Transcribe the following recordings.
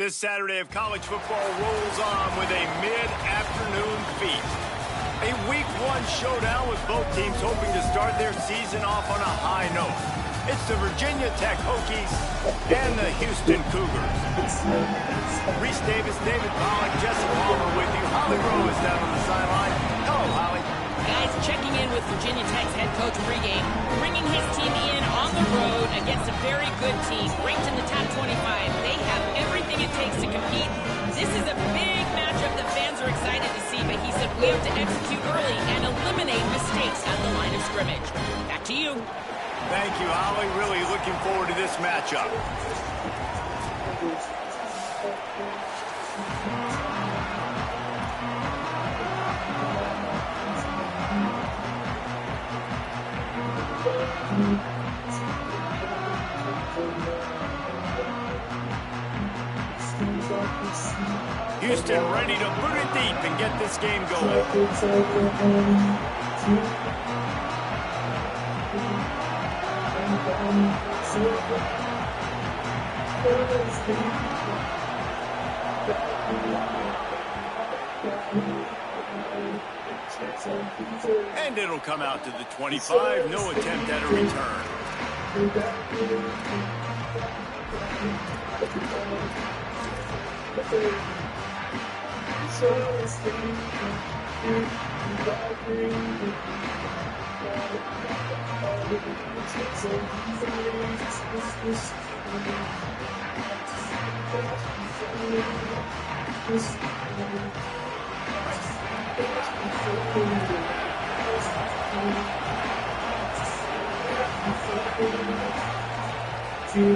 This Saturday of college football rolls on with a mid-afternoon feast. A Week 1 showdown with both teams hoping to start their season off on a high note. It's the Virginia Tech Hokies and the Houston Cougars. Reese Davis, David Pollack, Jesse Palmer with you. Holly Rowe is down on the sideline. Hello, Holly. Guys, checking in with Virginia Tech's head coach pregame, bringing his team in on the road against a very good team, ranked in the top 25. They have everything it takes to compete. This is a big matchup that fans are excited to see, but he said we have to execute early and eliminate mistakes at the line of scrimmage. Back to you. Thank you, Holly. Really looking forward to this matchup. Houston ready to put it deep and get this game going. And it'll come out to the 25. No attempt at a return.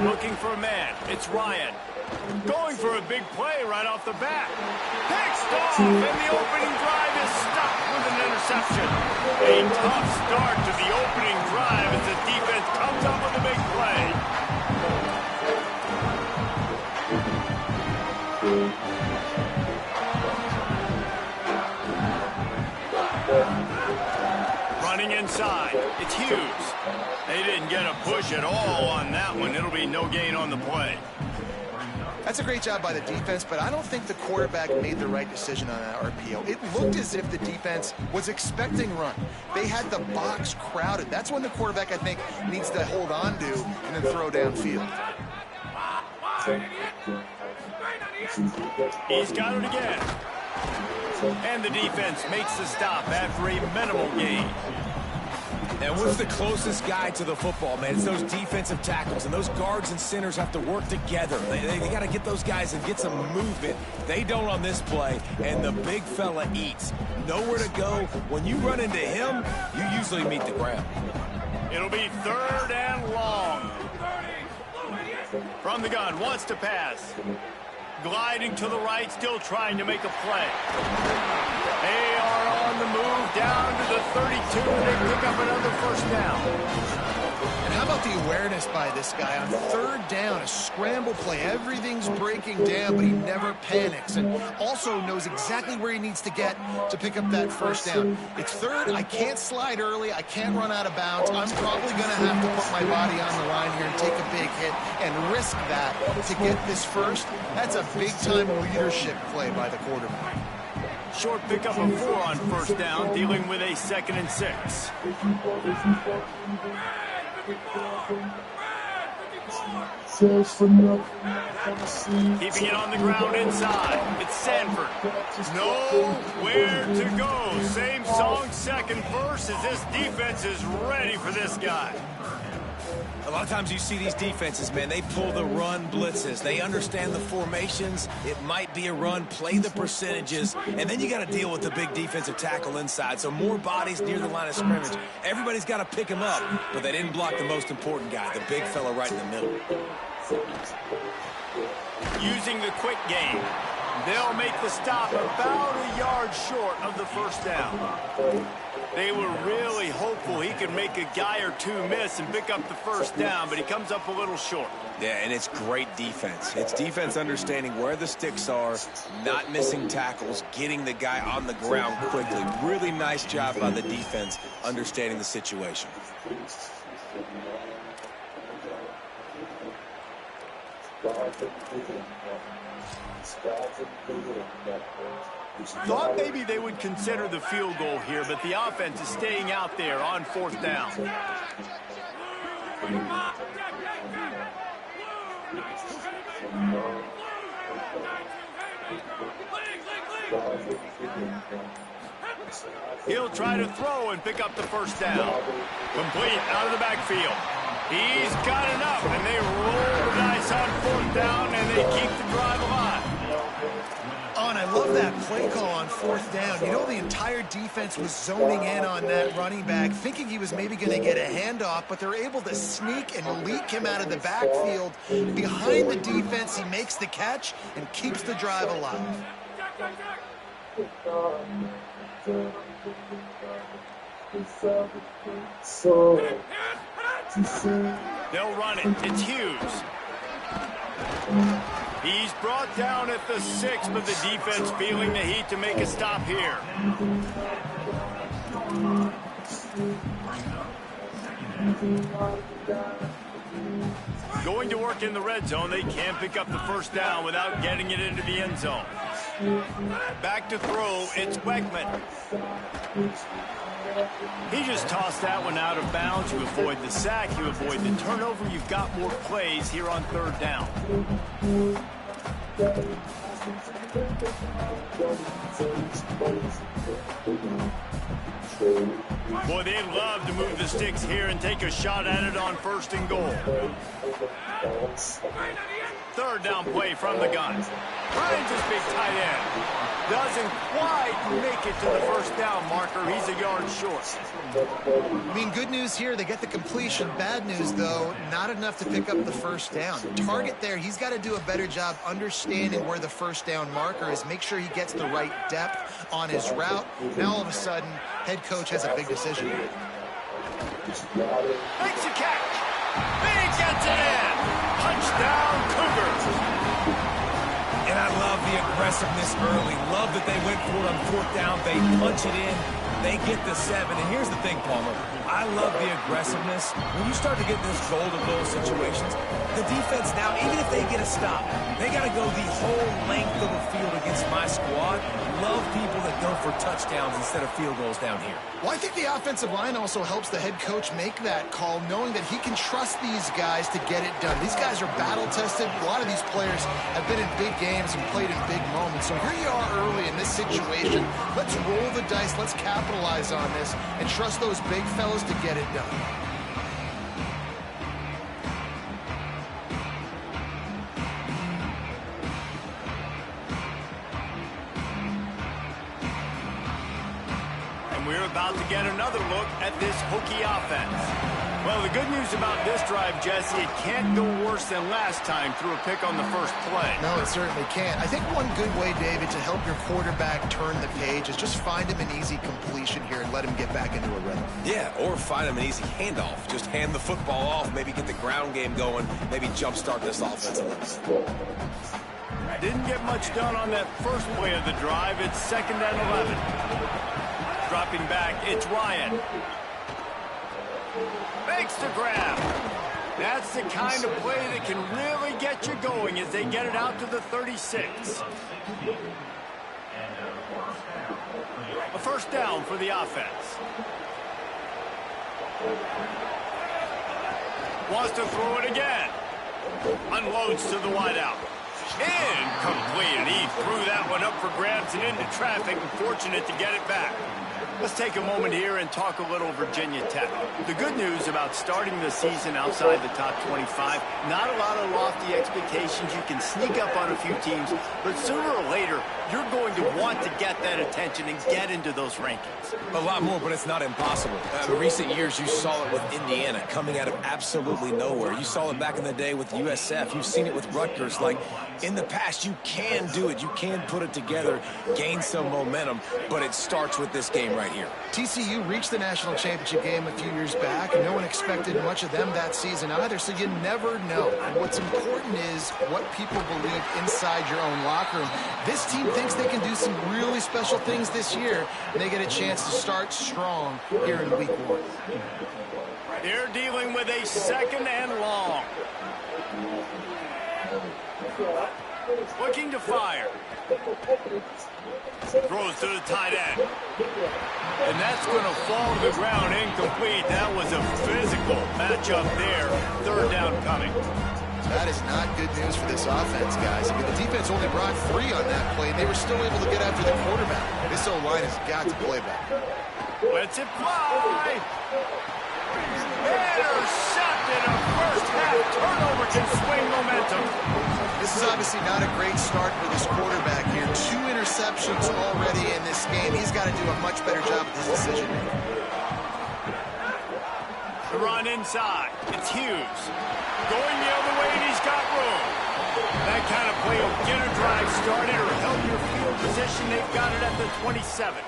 Looking for a man. It's Ryan. Going for a big play right off the bat. Picked off, and the opening drive is stopped with an interception. A tough start to the opening drive as the defense comes up with a big play. Running inside, it's Hughes. They didn't get a push at all on that one. It'll be no gain on the play. That's a great job by the defense, but I don't think the quarterback made the right decision on that RPO. It looked as if the defense was expecting run. They had the box crowded. That's when the quarterback, I think, needs to hold on to and then throw downfield. He's got it again. And the defense makes the stop after a minimal gain. And what's the closest guy to the football, man? It's those defensive tackles, and those guards and centers have to work together. They got to get those guys and get some movement. They don't on this play, and the big fella eats. Nowhere to go. When you run into him, you usually meet the ground. It'll be 3rd and long. From the gun, wants to pass. Gliding to the right, still trying to make a play. They are on the move down to the 32. They pick up another first down. And how about the awareness by this guy on 3rd down, a scramble play. Everything's breaking down, but he never panics and also knows exactly where he needs to get to pick up that first down. It's 3rd. I can't slide early. I can't run out of bounds. I'm probably going to have to put my body on the line here and take a big hit and risk that to get this first. That's a big-time leadership play by the quarterback. Short pickup of 4 on first down, dealing with a 2nd and 6. Keeping it on the ground inside. It's Sanford. Nowhere to go. Same song, second verse, as this defense is ready for this guy. A lot of times you see these defenses, man, they pull the run blitzes. They understand the formations. It might be a run, play the percentages, and then you got to deal with the big defensive tackle inside. So more bodies near the line of scrimmage. Everybody's got to pick him up, but they didn't block the most important guy, the big fella right in the middle. Using the quick game. They'll make the stop about a yard short of the first down. They were really hopeful he could make a guy or two miss and pick up the first down, but he comes up a little short. Yeah, and it's great defense. It's defense understanding where the sticks are, not missing tackles, getting the guy on the ground quickly. Really nice job by the defense understanding the situation. Thought maybe they would consider the field goal here, but the offense is staying out there on 4th down. He'll try to throw and pick up the 1st down. Complete out of the backfield. He's got enough, and they roll the dice on 4th down, and they keep the drive alive. Oh, and I love that play call on 4th down. You know, the entire defense was zoning in on that running back, thinking he was maybe going to get a handoff, but they're able to sneak and leak him out of the backfield. Behind the defense, he makes the catch and keeps the drive alive. They'll run it. It's Hughes. He's brought down at the 6, but the defense feeling the heat to make a stop here. Going to work in the red zone. They can't pick up the 1st down without getting it into the end zone. Back to throw. It's Weckman. He just tossed that one out of bounds. You avoid the sack. You avoid the turnover. You've got more plays here on 3rd down. Boy, they'd love to move the sticks here and take a shot at it on 1st and goal. 3rd down play from the gun. Ryan's this big tight end. Doesn't quite make it to the 1st down marker. He's a yard short. I mean, good news here, they get the completion. Bad news, though, not enough to pick up the 1st down. The target there, he's got to do a better job understanding where the 1st down marker is, make sure he gets the right depth on his route. Now, all of a sudden, head coach has a big decision. Makes a catch. He gets it in. Touchdown, Cougars. And I love the aggressiveness early. Love that they went for it on 4th down. They punch it in. They get the 7. And here's the thing, Palmer. I love the aggressiveness. When you start to get in this goal-to-goal situations, the defense now, even if they get a stop, they got to go the whole length of the field against my squad. Love people that go for touchdowns instead of field goals down here. Well, I think the offensive line also helps the head coach make that call, knowing that he can trust these guys to get it done. These guys are battle-tested. A lot of these players have been in big games and played in big moments. So here you are early in this situation. Let's roll the dice. Let's capitalize on this and trust those big fellas to get it done. We're about to get another look at this Hokie offense. Well, the good news about this drive, Jesse, it can't go worse than last time through a pick on the 1st play. No, it certainly can't. I think one good way, David, to help your quarterback turn the page is just find him an easy completion here and let him get back into a rhythm. Yeah, or find him an easy handoff. Just hand the football off, maybe get the ground game going, maybe jumpstart this offense a little bit. Didn't get much done on that 1st play of the drive. It's 2nd and 11. Dropping back, it's Ryan. Makes the grab. That's the kind of play that can really get you going as they get it out to the 36. A 1st down for the offense. Wants to throw it again. Unloads to the wideout. Incomplete. He threw that one up for grabs and into traffic, and fortunate to get it back. Let's take a moment here and talk a little Virginia Tech. The good news about starting the season outside the top 25, not a lot of lofty expectations. You can sneak up on a few teams, but sooner or later, you're going to want to get that attention and get into those rankings. A lot more, but it's not impossible. In recent years, you saw it with Indiana coming out of absolutely nowhere. You saw it back in the day with USF. You've seen it with Rutgers. Like, in the past, you can do it. You can put it together, gain some momentum, but it starts with this game right here. TCU reached the national championship game a few years back, and no one expected much of them that season either, so you never know. And what's important is what people believe inside your own locker room. This team thinks they can do some really special things this year, and they get a chance to start strong here in week 1. They're dealing with a 2nd and long. Looking to fire. Throws to the tight end. And that's going to fall to the ground incomplete. That was a physical matchup there. Third down coming. That is not good news for this offense, guys. I mean, the defense only brought 3 on that play, and they were still able to get after the quarterback. This O-line has got to play better. Lets it fly. Intercepted. A first half turnover can swing momentum. This is obviously not a great start for this quarterback here. 2 interceptions already in this game. He's got to do a much better job with his decision making. The run inside. It's Hughes. Going the other way, and he's got room. That kind of play will get a drive started or help your field position. They've got it at the 27.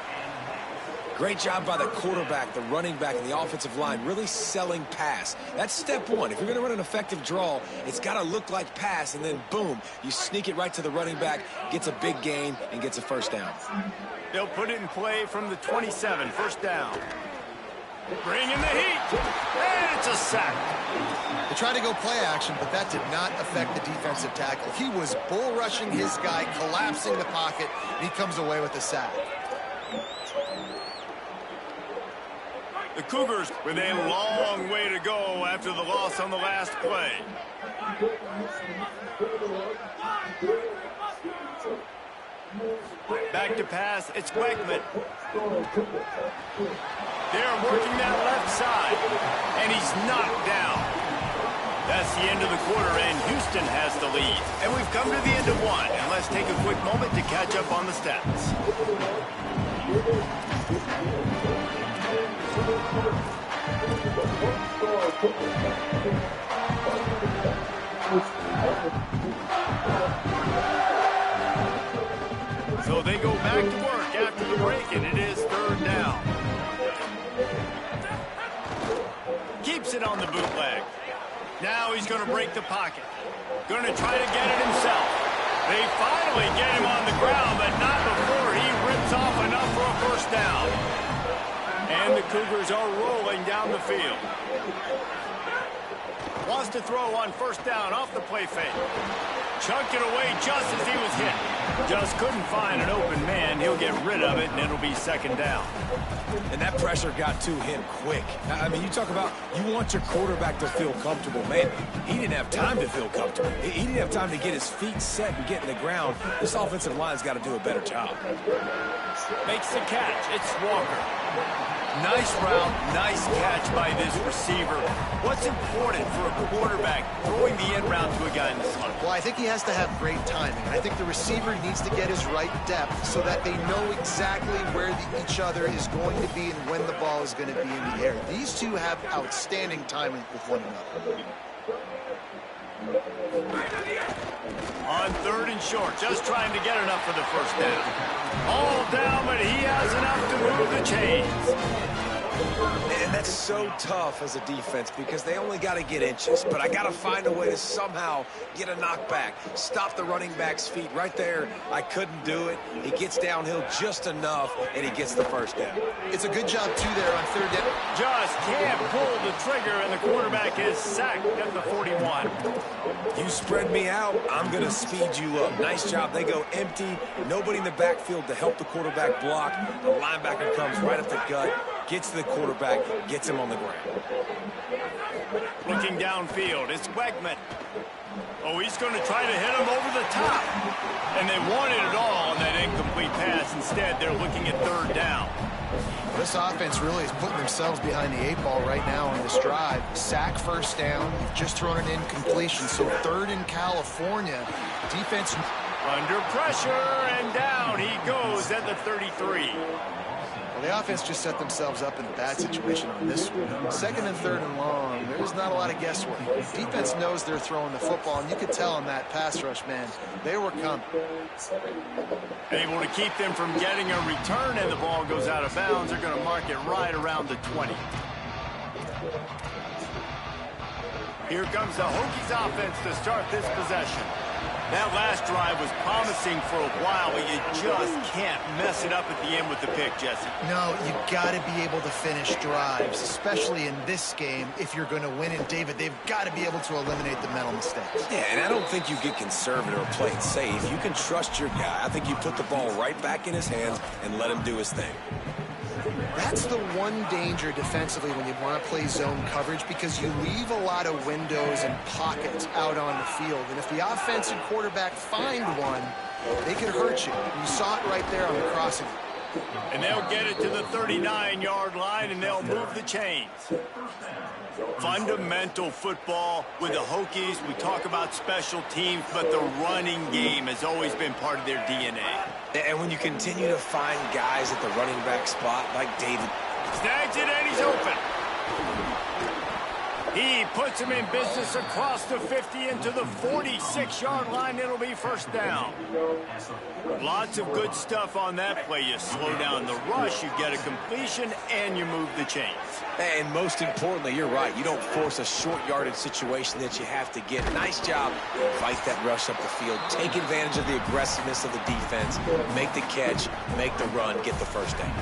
Great job by the quarterback, the running back, and the offensive line really selling pass. That's step one. If you're going to run an effective draw, it's got to look like pass, and then boom, you sneak it right to the running back, gets a big gain, and gets a first down. They'll put it in play from the 27, first down. Bring in the heat, and it's a sack. They tried to go play action, but that did not affect the defensive tackle. He was bull rushing his guy, collapsing the pocket, and he comes away with a sack. The Cougars with a long way to go after the loss on the last play. Back to pass, it's Weckman. They're working that left side, and he's knocked down. That's the end of the quarter, and Houston has the lead. And we've come to the end of one, and let's take a quick moment to catch up on the stats. So they go back to work after the break, and it is third down. Keeps it on the bootleg. Now he's going to break the pocket. Going to try to get it himself. They finally get him on the ground, but not before he rips off enough for a first down. And the Cougars are rolling down the field. Wants to throw on first down off the play fake. Chunked it away just as he was hit. Just couldn't find an open man. He'll get rid of it, and it'll be second down. And that pressure got to him quick. I mean, you talk about you want your quarterback to feel comfortable. Man, he didn't have time to feel comfortable. He didn't have time to get his feet set and get in the ground. This offensive line's got to do a better job. Makes the catch. It's Walker. Nice route, nice catch by this receiver. What's important for a quarterback throwing the end route to a guy in the slot? Well, I think he has to have great timing. I think the receiver needs to get his right depth so that they know exactly where each other is going to be and when the ball is going to be in the air. These two have outstanding timing with one another. On third and short, just trying to get enough for the first down. All down, but he has enough to move the chains. And that's so tough as a defense because they only got to get inches. But I got to find a way to somehow get a knockback. Stop the running back's feet right there. I couldn't do it. He gets downhill just enough, and he gets the first down. It's a good job, too, there on third down. Just can't pull the trigger, and the quarterback is sacked at the 41. You spread me out, I'm going to speed you up. Nice job. They go empty. Nobody in the backfield to help the quarterback block. The linebacker comes right up the gut, gets to the quarterback, gets him on the ground. Looking downfield, it's Weckman. Oh, he's going to try to hit him over the top. And they wanted it all on that incomplete pass. Instead, they're looking at third down. This offense really is putting themselves behind the 8 ball right now on this drive. Sack first down. You've just thrown an incompletion. So third in California. Defense under pressure, and down he goes at the 33. Well, the offense just set themselves up in a bad situation on this one. Second and third and long, there's not a lot of guesswork. The defense knows they're throwing the football, and you could tell on that pass rush, man, they were coming. Able to keep them from getting a return, and the ball goes out of bounds. They're going to mark it right around the 20. Here comes the Hokies offense to start this possession. That last drive was promising for a while, but you just can't mess it up at the end with the pick, Jesse. No, you got to be able to finish drives, especially in this game if you're going to win. And, David, they've got to be able to eliminate the mental mistakes. Yeah, and I don't think you get conservative or play it safe. You can trust your guy. I think you put the ball right back in his hands and let him do his thing. That's the one danger defensively when you want to play zone coverage, because you leave a lot of windows and pockets out on the field. And if the offense and quarterback find one, they could hurt you. You saw it right there on the crossing. And they'll get it to the 39-yard line, and they'll move the chains. Fundamental football with the Hokies. We talk about special teams, but the running game has always been part of their DNA. And when you continue to find guys at the running back spot like David. Snags it, and he's open. He puts him in business across the 50 into the 46-yard line. It'll be first down. Lots of good stuff on that play. You slow down the rush, you get a completion, and you move the chains. And most importantly, you're right. You don't force a short yardage situation that you have to get. Nice job. Fight that rush up the field. Take advantage of the aggressiveness of the defense. Make the catch. Make the run. Get the first down.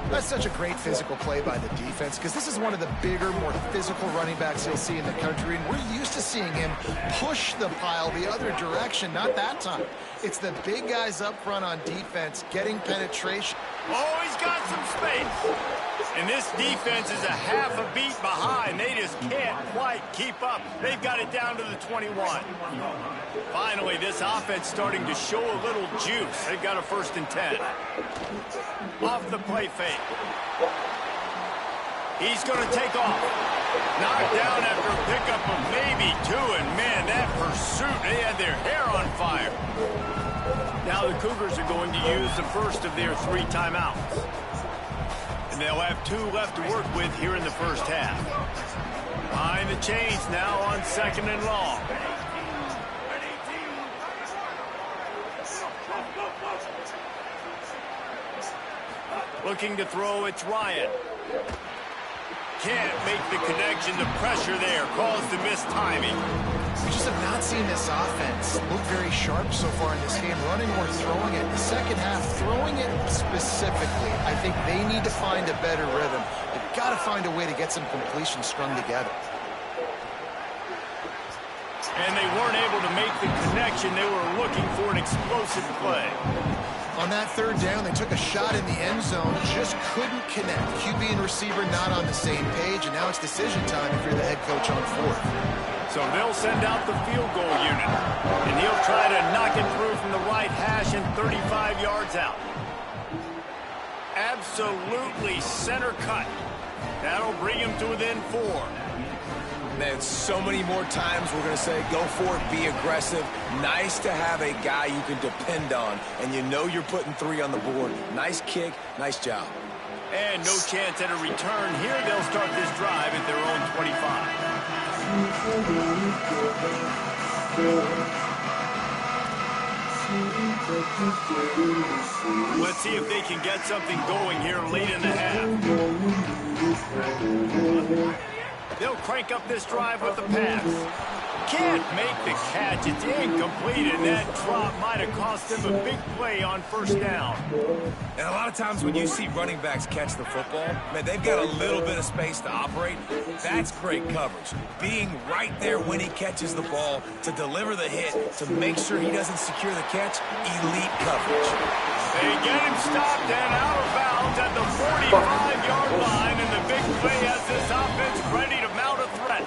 That's such a great physical play by the defense, because this is one of the bigger, more physical running backs you'll see in the country, and we're used to seeing him push the pile the other direction. Not that time. It's the big guys up front on defense getting penetration. Oh, he's got some space. And this defense is a half a beat behind. They just can't quite keep up. They've got it down to the 21. Finally, this offense starting to show a little juice. They've got a 1st and 10. Off the play fake. He's going to take off. Knocked down after a pickup of maybe 2. And, man, that pursuit, they had their hair on fire. Now the Cougars are going to use the first of their 3 timeouts. And they'll have 2 left to work with here in the first half. Behind the chains now on 2nd and long. Looking to throw, it's Ryan. Can't make the connection. The pressure there caused the missed timing. We just have not seen this offense look very sharp so far in this game, running or throwing it. In the second half, throwing it specifically, I think they need to find a better rhythm. They've got to find a way to get some completions strung together. And they weren't able to make the connection. They were looking for an explosive play. On that 3rd down, they took a shot in the end zone, just couldn't connect. QB and receiver not on the same page, and now it's decision time if you're the head coach on 4th. So they'll send out the field goal unit, and he'll try to knock it through from the right hash and 35 yards out. Absolutely center cut. That'll bring him to within 4. Man, so many more times we're going to say, go for it, be aggressive. Nice to have a guy you can depend on, and you know you're putting 3 on the board. Nice kick, nice job. And no chance at a return here. They'll start this drive at their own 25. Let's see if they can get something going here late in the half. They'll crank up this drive with the pass. Can't make the catch. It's incomplete, and that drop might have cost them a big play on 1st down. And a lot of times when you see running backs catch the football, man, they've got a little bit of space to operate. That's great coverage. Being right there when he catches the ball to deliver the hit, to make sure he doesn't secure the catch, elite coverage. They get him stopped and out of bounds at the 45-yard line, and the big play has this offense ready to mount a threat.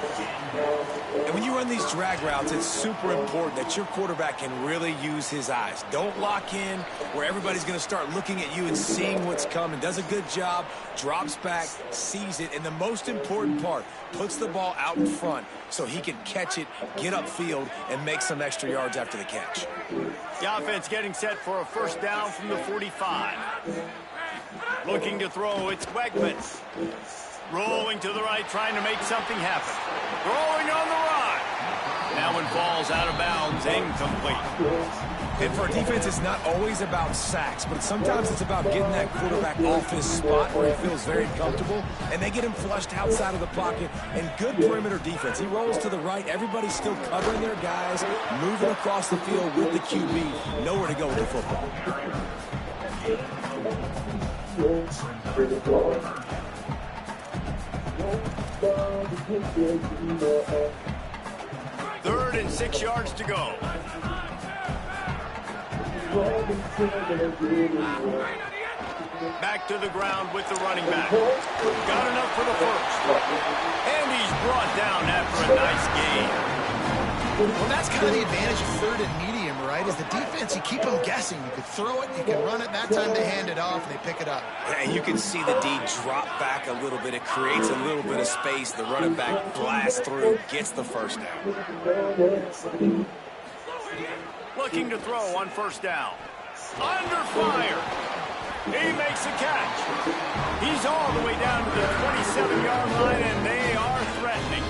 And when you run these drag routes, it's super important that your quarterback can really use his eyes. Don't lock in where everybody's going to start looking at you and seeing what's coming. Does a good job, drops back, sees it, and the most important part, puts the ball out in front so he can catch it, get upfield, and make some extra yards after the catch. The offense getting set for a 1st down from the 45. Looking to throw, it's Wegman. Rolling to the right, trying to make something happen. Rolling on the run. That one falls out of bounds, incomplete. And for a defense, it's not always about sacks, but sometimes it's about getting that quarterback off his spot where he feels very comfortable, and they get him flushed outside of the pocket, and good perimeter defense. He rolls to the right. Everybody's still covering their guys, moving across the field with the QB. Nowhere to go with the football. Third and 6 yards to go. Back to the ground with the running back. Got enough for the first. And he's brought down after a nice gain. Well, that's kind of the advantage of third and medium, right? Is the defense, you keep them guessing. You could throw it, you can run it. That time they hand it off, and they pick it up. And you can see the D drop back a little bit. It creates a little bit of space. The running back blasts through, gets the first down. Looking to throw on first down. Under fire. He makes a catch. He's all the way down to the 27-yard line, and they are threatening.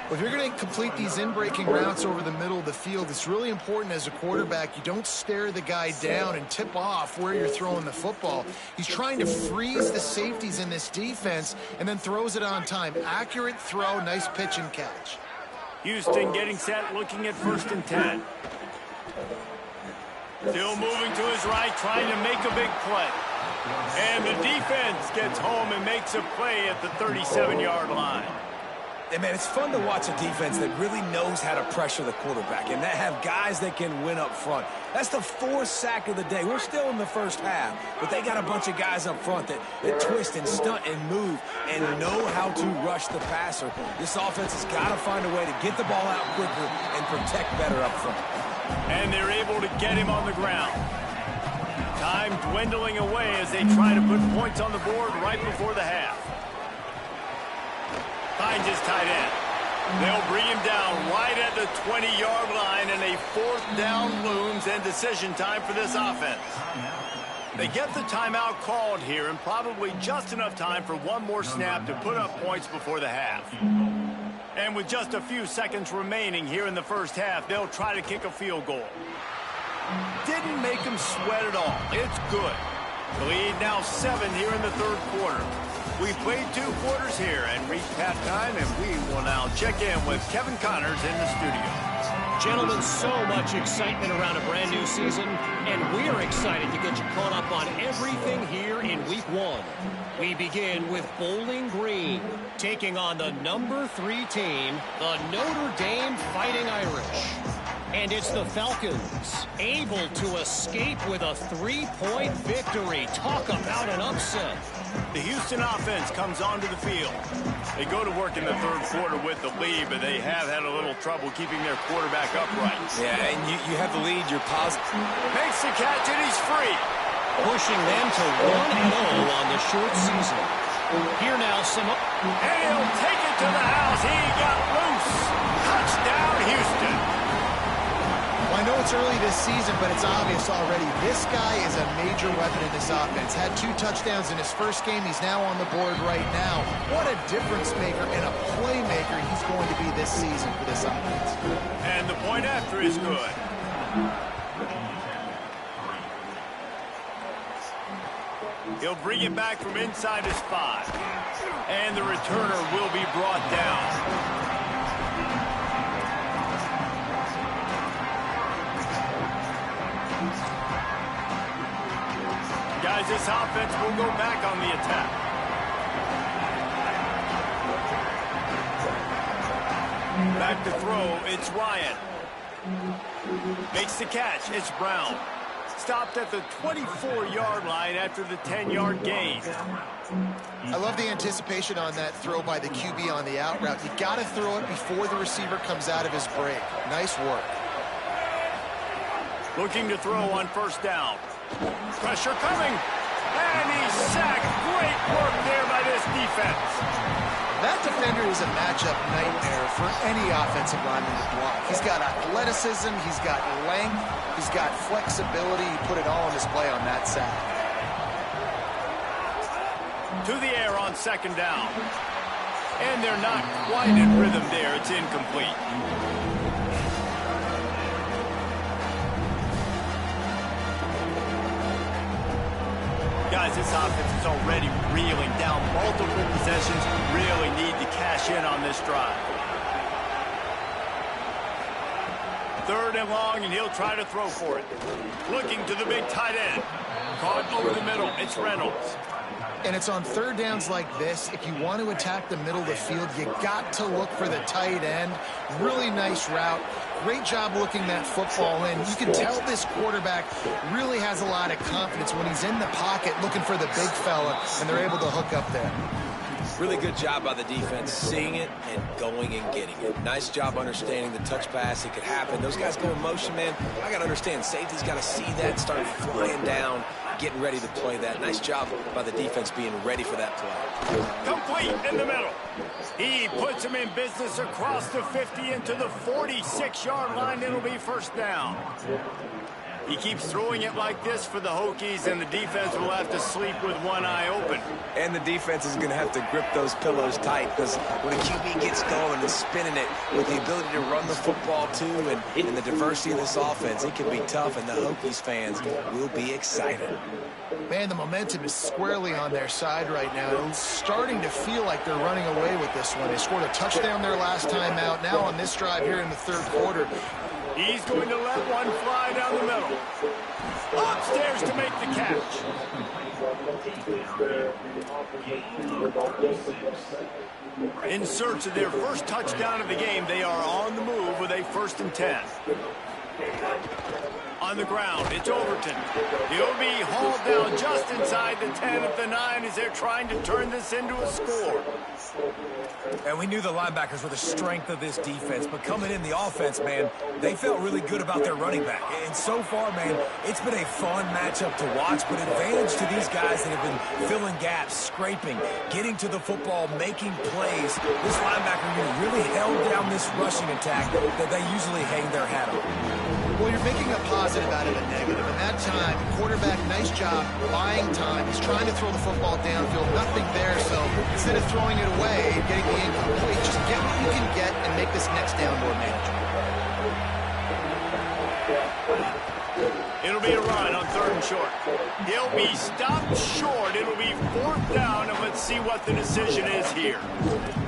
Well, if you're going to complete these in-breaking routes over the middle of the field, it's really important as a quarterback you don't stare the guy down and tip off where you're throwing the football. He's trying to freeze the safeties in this defense and then throws it on time. Accurate throw, nice pitch and catch. Houston getting set, looking at 1st and 10. Still moving to his right, trying to make a big play. And the defense gets home and makes a play at the 37-yard line. And, man, it's fun to watch a defense that really knows how to pressure the quarterback and that have guys that can win up front. That's the 4th sack of the day. We're still in the first half, but they got a bunch of guys up front that twist and stunt and move and know how to rush the passer. This offense has got to find a way to get the ball out quicker and protect better up front. And they're able to get him on the ground. Time dwindling away as they try to put points on the board right before the half. Finds his tight end. They'll bring him down right at the 20-yard line, and a 4th down looms and decision time for this offense. They get the timeout called here, and probably just enough time for one more snap to put up points before the half. And with just a few seconds remaining here in the first half, they'll try to kick a field goal. Didn't make them sweat at all. It's good. The lead now 7 here in the 3rd quarter. We've played 2 quarters here and reached halftime, and we will now check in with Kevin Connors in the studio. Gentlemen, so much excitement around a brand new season, and we're excited to get you caught up on everything here in Week 1. We begin with Bowling Green, taking on the number 3 team, the Notre Dame Fighting Irish. And it's the Falcons, able to escape with a 3-point victory. Talk about an upset. The Houston offense comes onto the field. They go to work in the 3rd quarter with the lead, but they have had a little trouble keeping their quarterback upright. Yeah, and you have the lead. You're positive. Makes the catch, and he's free. Pushing them to 1-0 on the short season. Here now, and he'll take it to the house. He got loose. Touchdown, Houston. Well, I know it's early this season, but it's obvious already. This guy is a major weapon in this offense. Had 2 touchdowns in his first game. He's now on the board right now. What a difference maker and a playmaker he's going to be this season for this offense. And the point after is good. He'll bring it back from inside his 5. And the returner will be brought down. Guys, this offense will go back on the attack. Back to throw, it's Ryan. Makes the catch, it's Brown. Stopped at the 24-yard line after the 10-yard gain. I love the anticipation on that throw by the QB on the out route. You got to throw it before the receiver comes out of his break. Nice work. Looking to throw on first down. Pressure coming. And he's sacked. Great work there by this defense. That defender is a matchup nightmare for any offensive lineman to block. He's got athleticism, he's got length, he's got flexibility. He put it all on display on that sack. To the air on second down. And they're not quite in rhythm there. It's incomplete. Guys, this offense is already reeling down multiple possessions. Really need to cash in on this drive. 3rd and long, and he'll try to throw for it. Looking to the big tight end. Caught over the middle. It's Reynolds. And it's on 3rd downs like this. If you want to attack the middle of the field, you got to look for the tight end. Really nice route. Great job looking that football in. You can tell this quarterback really has a lot of confidence when he's in the pocket looking for the big fella, and they're able to hook up there. Really good job by the defense, seeing it and going and getting it. Nice job understanding the touch pass. It could happen. Those guys go in motion, man. I got to understand, safety's got to see that, start flying down, getting ready to play that. Nice job by the defense being ready for that play. Complete in the middle. He puts him in business across the 50 into the 46-yard line. It'll be 1st down. He keeps throwing it like this for the Hokies, and the defense will have to sleep with one eye open. And the defense is going to have to grip those pillows tight, because when a QB gets going and spinning it with the ability to run the football too and the diversity of this offense, it can be tough, and the Hokies fans will be excited. Man, the momentum is squarely on their side right now. It's starting to feel like they're running away with this one. They scored a touchdown their last time out. Now on this drive here in the 3rd quarter, he's going to let one fly down the middle. Upstairs to make the catch. In search of their first touchdown of the game, they are on the move with a 1st and 10. On the ground, it's Overton. He'll be hauled down just inside the 10 at the 9 as they're trying to turn this into a score. And we knew the linebackers were the strength of this defense, but coming in the offense, man, they felt really good about their running back. And so far, man, it's been a fun matchup to watch, but advantage to these guys that have been filling gaps, scraping, getting to the football, making plays. This linebacker unit really held down this rushing attack that they usually hang their hat on. well, you're making a positive out of a negative. And that time, quarterback, nice job buying time. He's trying to throw the football downfield, nothing there. So instead of throwing it away and getting the incomplete, just get what you can get and make this next down more manageable. It'll be a run on 3rd and short. He'll be stopped short. It'll be 4th down, and let's see what the decision is here.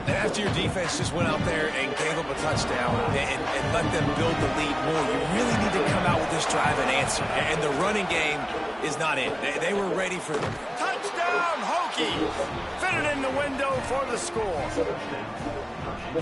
And after your defense just went out there and gave up a touchdown and let them build the lead more, you really need to come out with this drive and answer. And the running game is not it. They were ready for it. Touchdown, Hokies! Fitted in the window for the score.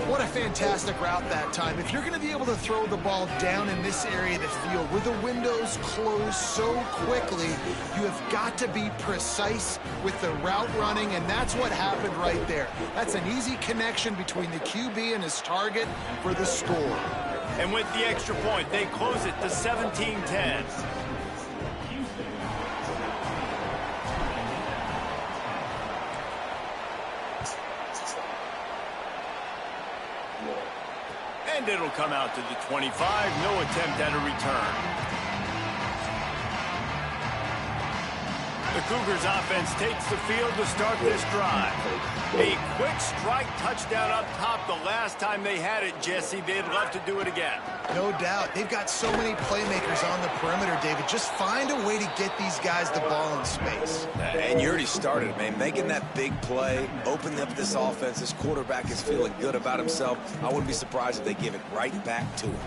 What a fantastic route that time. If you're going to be able to throw the ball down in this area of the field where the windows close so quickly, you have got to be precise with the route running, and that's what happened right there. That's an easy connection between the QB and his target for the score. And with the extra point, they close it to 17-10. And it'll come out to the 25. No attempt at a return. The Cougars offense takes the field to start this drive. A quick strike touchdown up top the last time they had it, Jesse. They'd love to do it again. No doubt. They've got so many playmakers on the perimeter, David. Just find a way to get these guys the ball in space. And you already started, man. Making that big play, opening up this offense. This quarterback is feeling good about himself. I wouldn't be surprised if they give it right back to him.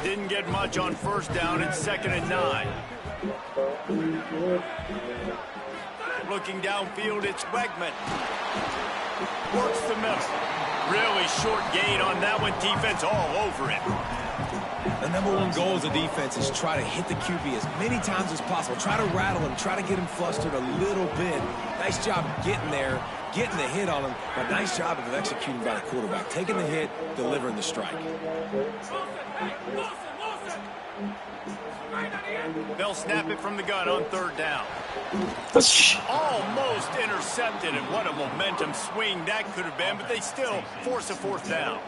Didn't get much on 1st down. It's 2nd and 9. Looking downfield, it's Wegman. Works the middle. Really short gain on that one. Defense all over it. The #1 goal as a defense is try to hit the QB as many times as possible. Try to rattle him. Try to get him flustered a little bit. Nice job getting there, getting the hit on him. But nice job of executing by the quarterback. Taking the hit, delivering the strike. They'll snap it from the gun on 3rd down. Almost intercepted, and what a momentum swing that could have been, but they still force a 4th down.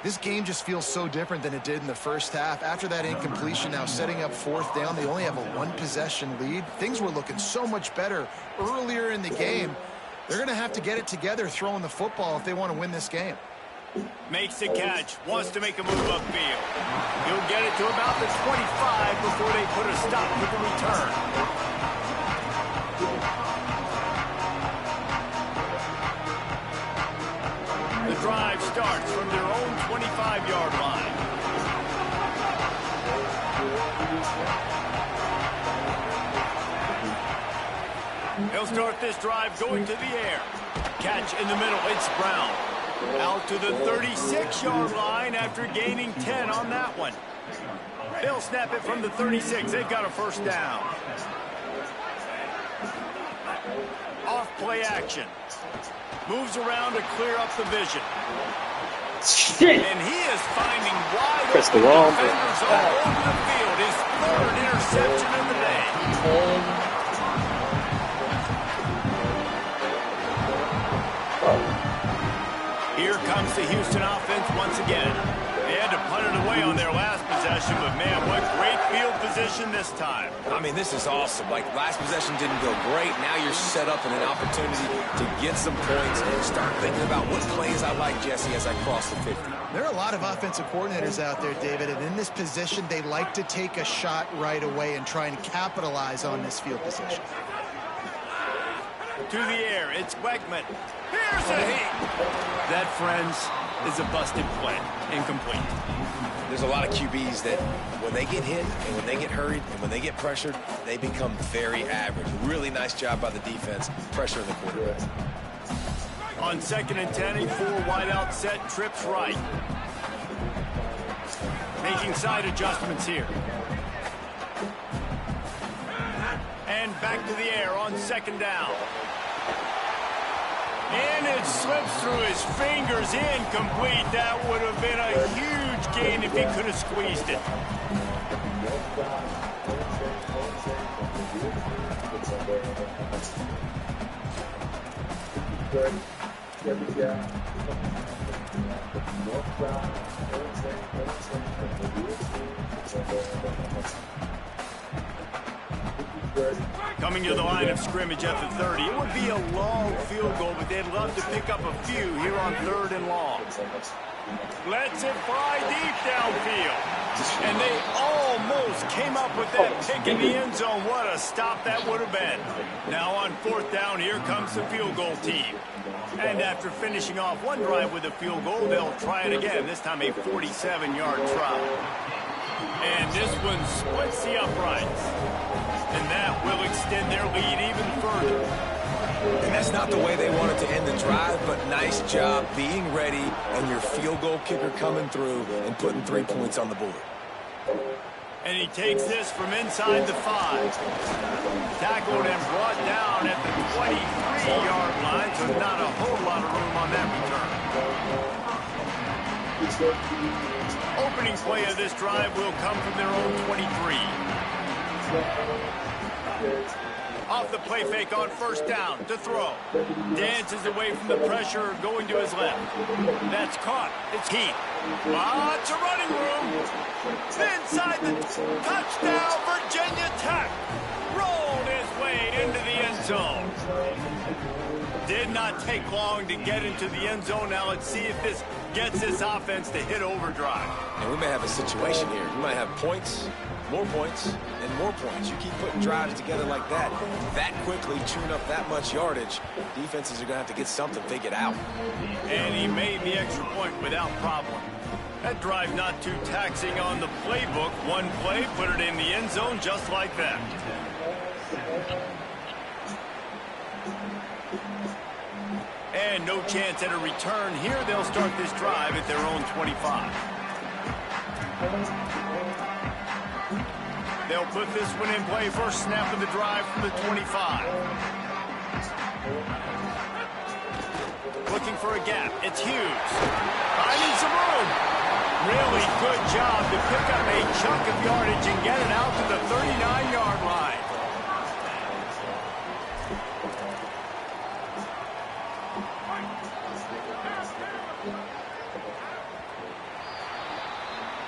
This game just feels so different than it did in the first half. After that incompletion, now setting up 4th down, they only have a 1-possession lead. Things were looking so much better earlier in the game. They're going to have to get it together throwing the football if they want to win this game. Makes the catch, wants to make a move upfield. He'll get it to about the 25 before they put a stop to the return. The drive starts from their own 25-yard line. They'll start this drive going to the air. Catch in the middle, it's Brown. Out to the 36-yard line after gaining 10 on that one. They'll snap it from the 36. They've got a 1st down. Off play action. Moves around to clear up the vision. Shit. And he is finding wide Press the open wrong defenders all over the field. His 3rd interception of the day. Here comes the Houston offense once again. They had to punt it away on their last possession, but man, what great field position this time. I mean, this is awesome. Like, last possession didn't go great. Now you're set up in an opportunity to get some points and start thinking about what plays I like, Jesse, as I cross the 50. There are a lot of offensive coordinators out there, David, and in this position, they like to take a shot right away and try and capitalize on this field position. To the air, it's Weckman. Here's a hit. That, friends, is a busted play. Incomplete. There's a lot of QBs that when they get hit and when they get hurried and when they get pressured, they become very average. Really nice job by the defense, pressuring the quarterback. On 2nd and 10, a 4-wideout set, trips right. Making side adjustments here. And back to the air on 2nd down. And it slips through his fingers, incomplete. That would have been a huge gain if he could have squeezed it. Coming to the line of scrimmage at the 30. It would be a long field goal, but they'd love to pick up a few here on 3rd and long. Lets it fly deep downfield. And they almost came up with that pick in the end zone. What a stop that would have been. Now on 4th down, here comes the field goal team. And after finishing off one drive with a field goal, they'll try it again, this time a 47-yard try. And this one splits the uprights. And that will extend their lead even further. And that's not the way they wanted to end the drive, but nice job being ready and your field goal kicker coming through and putting 3 points on the board. And he takes this from inside the 5. Tackled and brought down at the 23-yard line, so not a whole lot of room on that return. Opening play of this drive will come from their own 23. Off the play fake on 1st down to throw. Dances away from the pressure, going to his left. That's caught. It's Heath. Lots of running room. Inside the touchdown, Virginia Tech. Rolled his way into the end zone. Did not take long to get into the end zone. Now let's see if this gets this offense to hit overdrive. And we may have a situation here. We might have points, more points, and more points. You keep putting drives together like that quickly, chewing up that much yardage, defenses are going to have to get something figured out. And he made the extra point without problem. That drive not too taxing on the playbook. One play, put it in the end zone just like that. And no chance at a return here. They'll start this drive at their own 25. They'll put this one in play. First snap of the drive from the 25. Looking for a gap. It's Hughes. Finding some room. Really good job to pick up a chunk of yardage and get it out to the 39-yard line.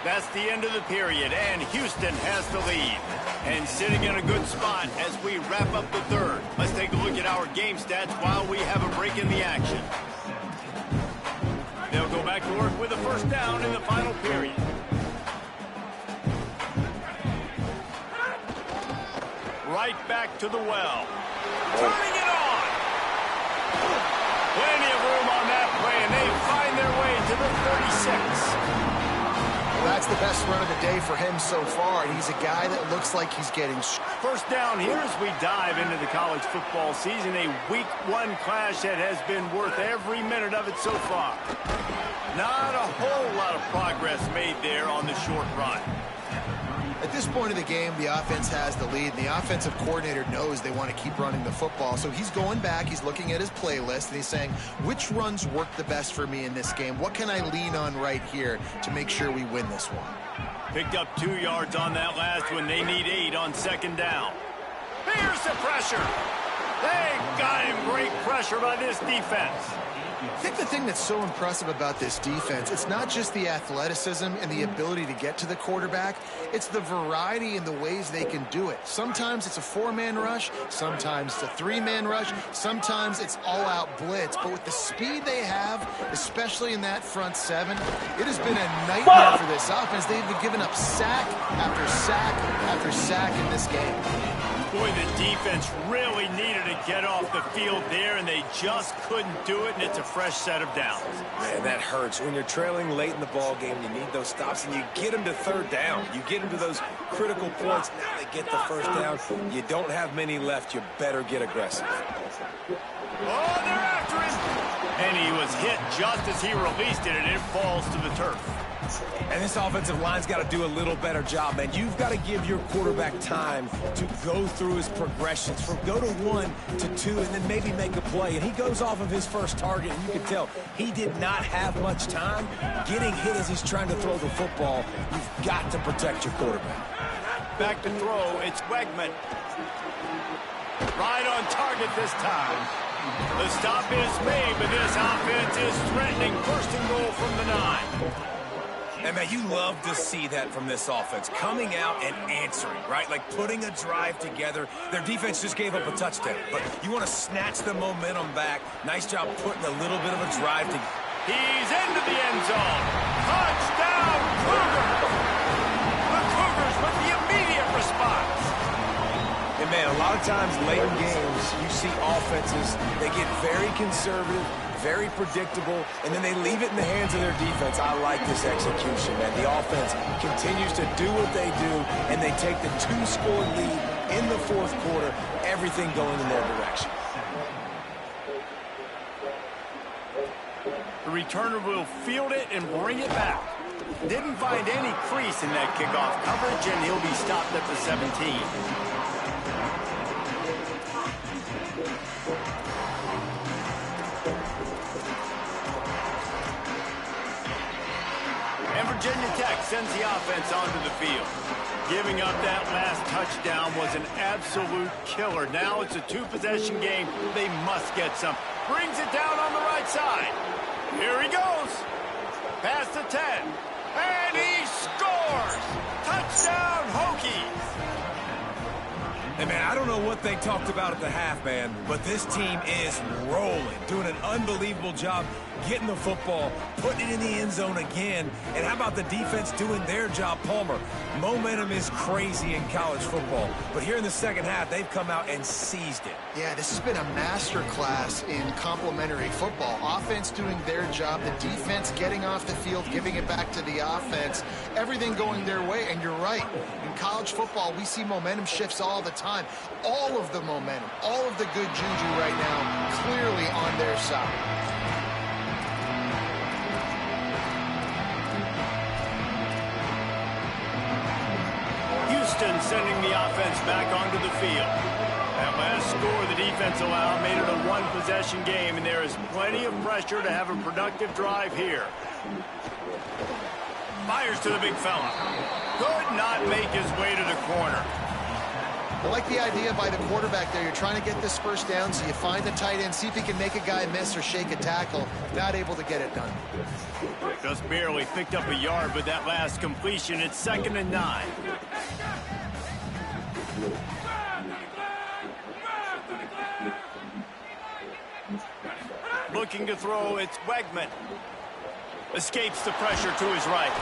That's the end of the period, and Houston has the lead. And sitting in a good spot as we wrap up the third. Let's take a look at our game stats while we have a break in the action. They'll go back to work with a first down in the final period. Right back to the well. Turning it on. Plenty of room on that play, and they find their way to the 36. That's the best run of the day for him so far, and he's a guy that looks like he's getting... First down here as we dive into the college football season, a Week 1 clash that has been worth every minute of it so far. Not a whole lot of progress made there on the short run. At this point of the game, the offense has the lead, and the offensive coordinator knows they want to keep running the football. So he's going back, he's looking at his playlist, and he's saying, which runs work the best for me in this game? What can I lean on right here to make sure we win this one? Picked up 2 yards on that last one. They need 8 on second down. Here's the pressure. They got him. Great pressure by this defense. I think the thing that's so impressive about this defense, it's not just the athleticism and the ability to get to the quarterback, it's the variety in the ways they can do it. Sometimes it's a 4-man rush, sometimes it's a 3-man rush, sometimes it's all-out blitz. But with the speed they have, especially in that front 7, it has been a nightmare for this offense. They've been giving up sack after sack after sack in this game. Boy, the defense really needed to get off the field there, and they just couldn't do it, and it's a fresh set of downs. Man, that hurts. When you're trailing late in the ball game, you need those stops, and you get them to third down. You get them to those critical points. Now they get the first down. You don't have many left. You better get aggressive. Oh, they're after him! And he was hit just as he released it, and it falls to the turf. And this offensive line's got to do a little better job, man. You've got to give your quarterback time to go through his progressions from go to 1 to 2 and then maybe make a play. And he goes off of his first target, and you can tell he did not have much time getting hit as he's trying to throw the football. You've got to protect your quarterback. Back to throw, it's Wegman. Right on target this time. The stop is made, but this offense is threatening. First and goal from the 9. And, man, you love to see that from this offense, coming out and answering, right? Like putting a drive together. Their defense just gave up a touchdown, but you want to snatch the momentum back. Nice job putting a little bit of a drive together. He's into the end zone. Touchdown, Cougars! The Cougars with the immediate response. And, man, a lot of times late in games, you see offenses, they get very conservative, very predictable, and then they leave it in the hands of their defense. I like this execution, man. The offense continues to do what they do, and they take the 2-score lead in the fourth quarter, everything going in their direction. The returner will field it and bring it back. Didn't find any crease in that kickoff coverage, and he'll be stopped at the 17. And Virginia Tech sends the offense onto the field. Giving up that last touchdown was an absolute killer. Now it's a 2-possession game. They must get some. Brings it down on the right side. Here he goes. Past the 10. And he scores! Touchdown, Hokies! Hey, man, I don't know what they talked about at the half, man, but this team is rolling, doing an unbelievable job getting the football, putting it in the end zone again. And how about the defense doing their job, Palmer? Momentum is crazy in college football, but here in the second half, they've come out and seized it. Yeah, this has been a master class in complementary football. Offense doing their job, the defense getting off the field, giving it back to the offense, everything going their way. And you're right, in college football, we see momentum shifts all the time. All of the momentum, all of the good juju right now, clearly on their side. Houston sending the offense back onto the field. That last score the defense allowed made it a 1-possession game, and there is plenty of pressure to have a productive drive here. Fires to the big fella. Could not make his way to the corner. I like the idea by the quarterback there. You're trying to get this first down, so you find the tight end, see if he can make a guy miss or shake a tackle. Not able to get it done. Just barely picked up a yard with that last completion. It's 2nd and 9. Looking to throw, it's Wegman. Escapes the pressure to his right.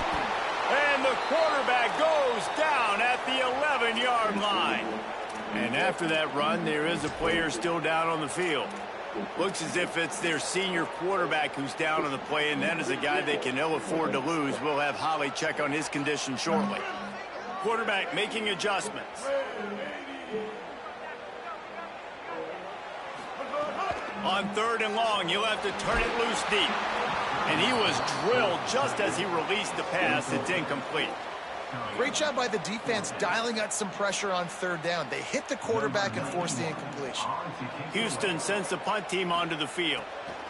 And the quarterback goes down at the 11-yard line. And after that run, there is a player still down on the field. Looks as if it's their senior quarterback who's down on the play, and that is a guy they can ill afford to lose. We'll have Holly check on his condition shortly. Quarterback making adjustments. On 3rd and long, he'll have to turn it loose deep. And he was drilled just as he released the pass. It's incomplete. Great job by the defense dialing out some pressure on 3rd down. They hit the quarterback and forced the incompletion. Houston sends the punt team onto the field.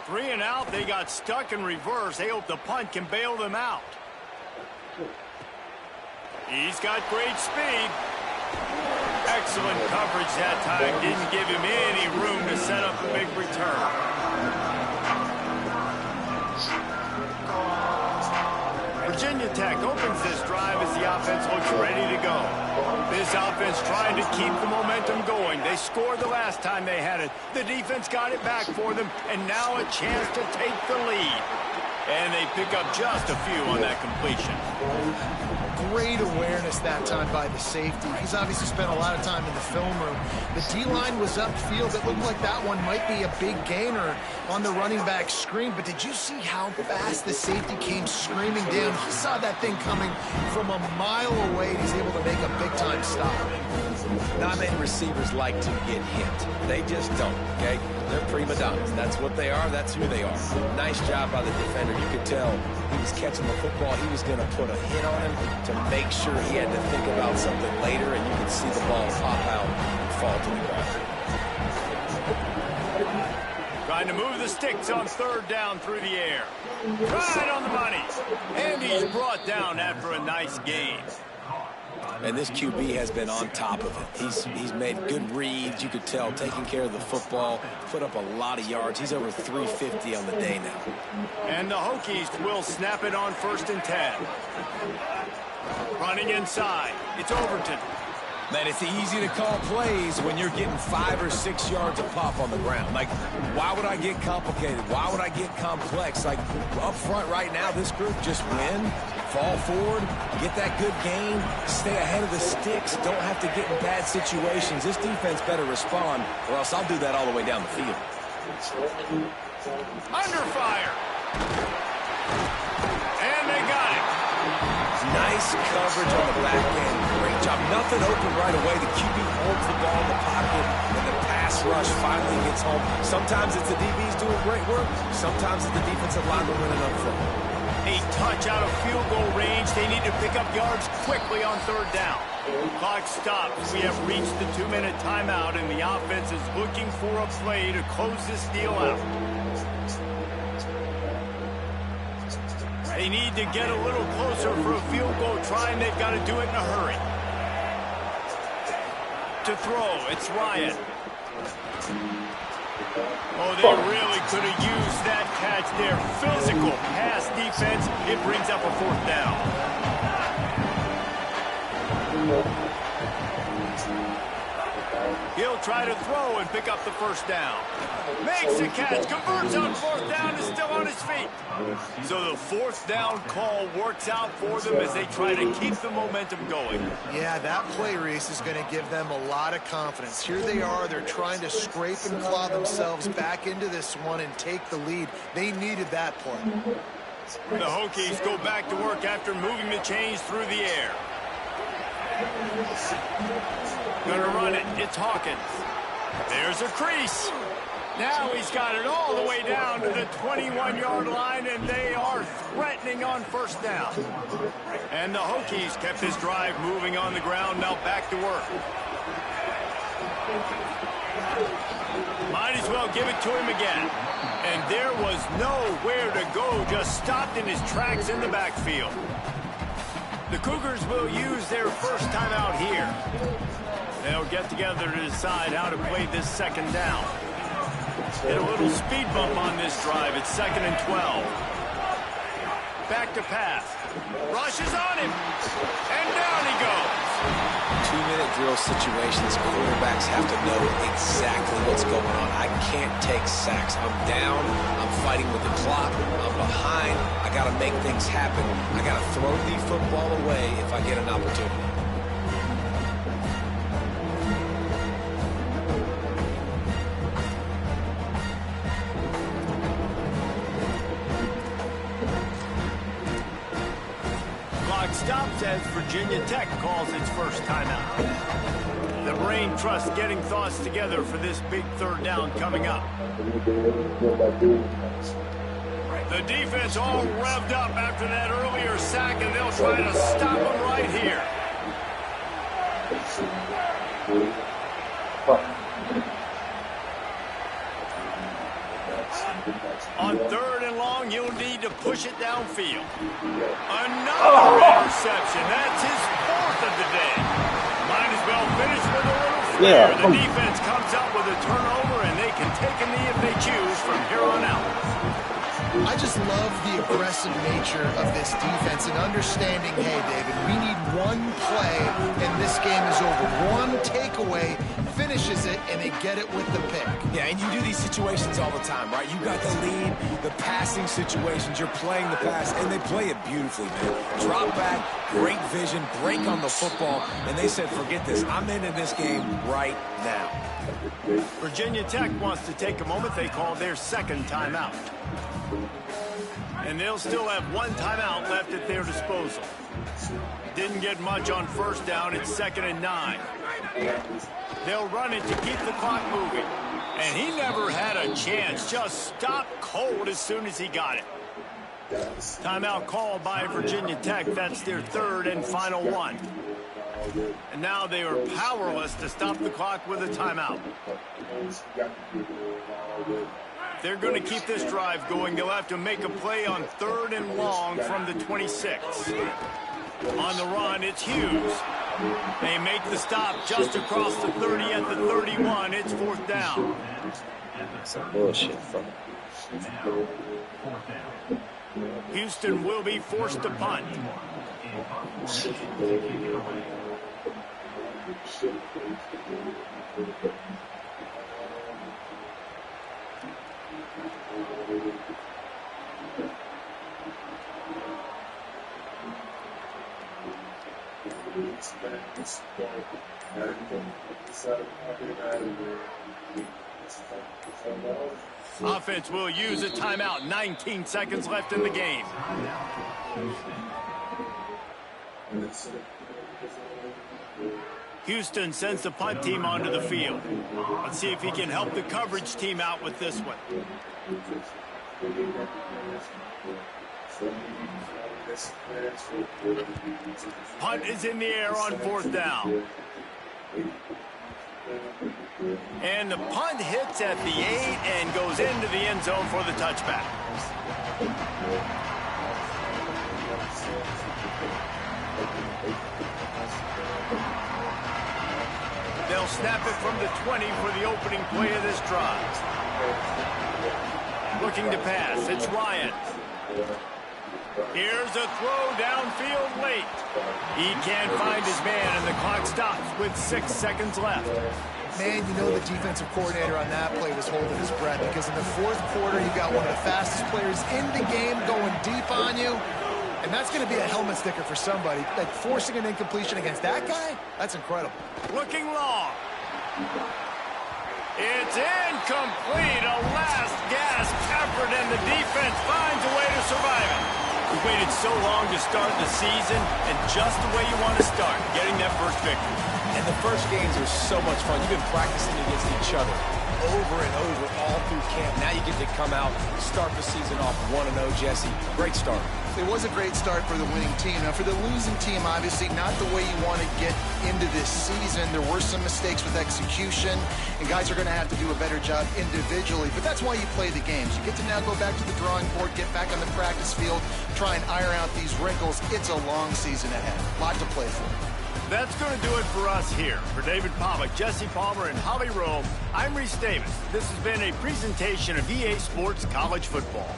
3 and out, they got stuck in reverse. They hope the punt can bail them out. He's got great speed. Excellent coverage that time. Didn't give him any room to set up a big return. Virginia Tech opens this drive as the offense looks ready to go. This offense trying to keep the momentum going. They scored the last time they had it. The defense got it back for them, and now a chance to take the lead. And they pick up just a few on that completion. Great awareness that time by the safety. He's obviously spent a lot of time in the film room. The D-line was upfield. It looked like that one might be a big gainer on the running back screen, but did you see how fast the safety came screaming down? He saw that thing coming from a mile away. He's able to make a big-time stop. Not many receivers like to get hit. They just don't, okay? They're prima donnas. That's what they are. That's who they are. Nice job by the defender. You could tell he was catching the football. He was going to put a hit on him to make sure he had to think about something later, and you could see the ball pop out and fall to the ground. Trying to move the sticks on 3rd down through the air. Right on the money. And he's brought down after a nice gain. And this QB has been on top of it. He's made good reads. You could tell, taking care of the football, put up a lot of yards. He's over 350 on the day now. And the Hokies will snap it on 1st and 10. Running inside. It's Overton. Man, it's easy to call plays when you're getting 5 or 6 yards of pop on the ground. Like, why would I get complicated? Why would I get complex? Like, up front right now, this group just win, fall forward, get that good gain, stay ahead of the sticks, don't have to get in bad situations. This defense better respond, or else I'll do that all the way down the field. Under fire. And they got it. Nice coverage on the back end. Great job. Nothing open right away. The QB holds the ball in the pocket, and the pass rush finally gets home. Sometimes it's the DBs doing great work. Sometimes it's the defensive lineman winning up front. A touch out of field goal range. They need to pick up yards quickly on 3rd down. Clock stops. We have reached the 2-minute timeout, and the offense is looking for a play to close this deal out. They need to get a little closer for a field goal try, and they've got to do it in a hurry. To throw, it's Ryan. Oh, they really could have used that catch there. Physical pass defense. It brings up a 4th down. He'll try to throw and pick up the 1st down. Makes the catch, converts on 4th down, is still on his feet. So the 4th down call works out for them as they try to keep the momentum going. Yeah, that play, Reese, is going to give them a lot of confidence. Here they are. They're trying to scrape and claw themselves back into this one and take the lead. They needed that play. The Hokies go back to work after moving the chains through the air. Gonna run it. It's Hawkins. There's a crease. Now he's got it all the way down to the 21-yard line, and they are threatening on 1st down. And the Hokies kept this drive moving on the ground. Now back to work. Might as well give it to him again. And there was nowhere to go. Just stopped in his tracks in the backfield. The Cougars will use their first timeout here. They'll get together to decide how to play this second down. Get a little speed bump on this drive. It's 2nd and 12. Back to pass. Rushes on him. And down he goes. 2-minute drill situations, quarterbacks have to know exactly what's going on. I can't take sacks. I'm down. I'm fighting with the clock. I'm behind. I got to make things happen. I got to throw the football away if I get an opportunity. Stops as Virginia Tech calls its first timeout. The brain trust getting thoughts together for this big third down coming up. The defense all revved up after that earlier sack, and they'll try to stop them right here. On 3rd and long, you'll need to push it downfield. Another interception. That's his 4th of the day. Might as well finish with a little flair. The defense comes up with a turnover, and they can take a knee if they choose from here on out. I just love the aggressive nature of this defense and understanding, hey, David, we need one play, and this game is over. One takeaway finishes it, and they get it with the pick. Yeah, and you do these situations all the time, right? You got the lead, the passing situations, you're playing the pass, and they play it beautifully, man. Drop back, great vision, break on the football, and they said, forget this. I'm into this game right now. Virginia Tech wants to take a moment. They call their second timeout. And they'll still have one timeout left at their disposal. Didn't get much on first down. It's 2nd and 9. They'll run it to keep the clock moving. And he never had a chance. Just stopped cold as soon as he got it. Timeout called by Virginia Tech. That's their 3rd and final one. And now they are powerless to stop the clock with a timeout. They're going to keep this drive going. They'll have to make a play on 3rd and long from the 26. On the run, it's Hughes. They make the stop just across the 30 at the 31. It's 4th down. Some bullshit from Houston will be forced to punt. Offense will use a timeout. 19 seconds left in the game. Houston sends the punt team onto the field. Let's see if he can help the coverage team out with this one. Punt is in the air on 4th down. And the punt hits at the 8 and goes into the end zone for the touchback. They'll snap it from the 20 for the opening play of this drive. Looking to pass, it's Ryan. Here's a throw downfield late. He can't find his man, and the clock stops with 6 seconds left. Man, you know the defensive coordinator on that play was holding his breath, because in the 4th quarter, you got one of the fastest players in the game going deep on you, and that's going to be a helmet sticker for somebody. Like, forcing an incompletion against that guy, that's incredible. Looking long. It's incomplete. A last gasp effort, and the defense finds a way to survive it. We waited so long to start the season, and just the way you want to start, getting that first victory. And the first games are so much fun. You've been practicing against each other over and over all through camp. Now you get to come out, start the season off 1-0, Jesse. Great start. It was a great start for the winning team. Now, for the losing team, obviously not the way you want to get into this season. There were some mistakes with execution, and guys are going to have to do a better job individually. But that's why you play the games. You get to now go back to the drawing board, get back on the practice field, try and iron out these wrinkles. It's a long season ahead. A lot to play for. That's going to do it for us here. For David Pollack, Jesse Palmer, and Holly Rome, I'm Reese Davis. This has been a presentation of EA Sports College Football.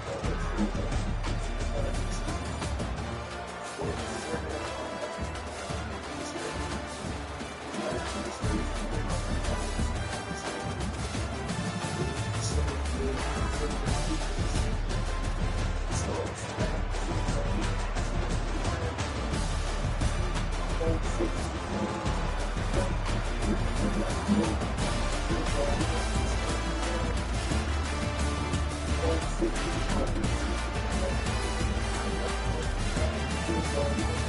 Thank you.